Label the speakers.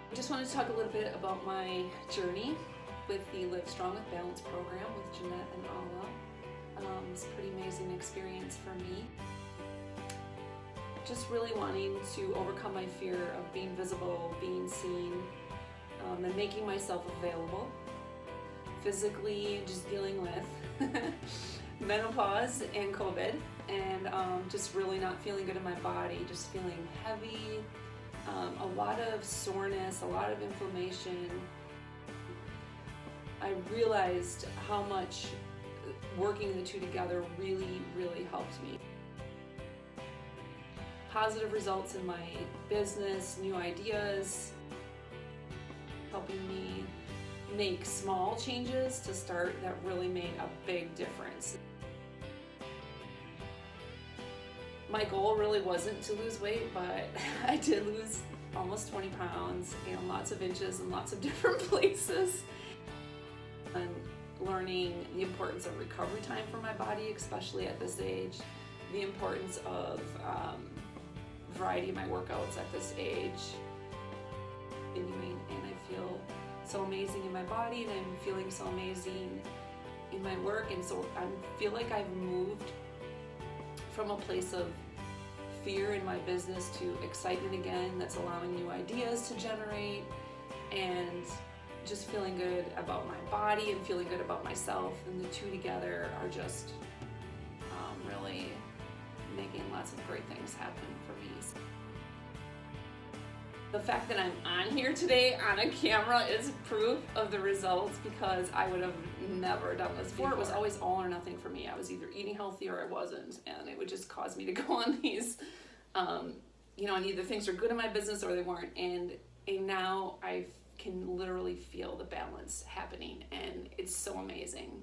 Speaker 1: I just wanted to talk a little bit about my journey with the Live Strong with Balance program with Jeanette and Allah. It's a pretty amazing experience for me. Just really wanting to overcome my fear of being visible, being seen, and making myself available. Physically, just dealing with menopause and COVID, and just really not feeling good in my body, just feeling heavy, a lot of soreness, a lot of inflammation. I realized how much working the two together really, really helped me. Positive results in my business, new ideas, helping me make small changes to start that really made a big difference. My goal really wasn't to lose weight, but I did lose almost 20 pounds and lots of inches in lots of different places. And learning the importance of recovery time for my body, especially at this age, the importance of variety of my workouts at this age, and I feel so amazing in my body, and I'm feeling so amazing in my work, and so I feel like I've moved from a place of fear in my business to excitement again that's allowing new ideas to generate, and just feeling good about my body and feeling good about myself, and the two together are just really making lots of great things happen for me. The fact that I'm on here today on a camera is proof of the results, because I would have never done this before. It was always all or nothing for me. I was either eating healthy or I wasn't, and it would just cause me to go on these, and either things were good in my business or they weren't. And now I can literally feel the balance happening, and it's so amazing.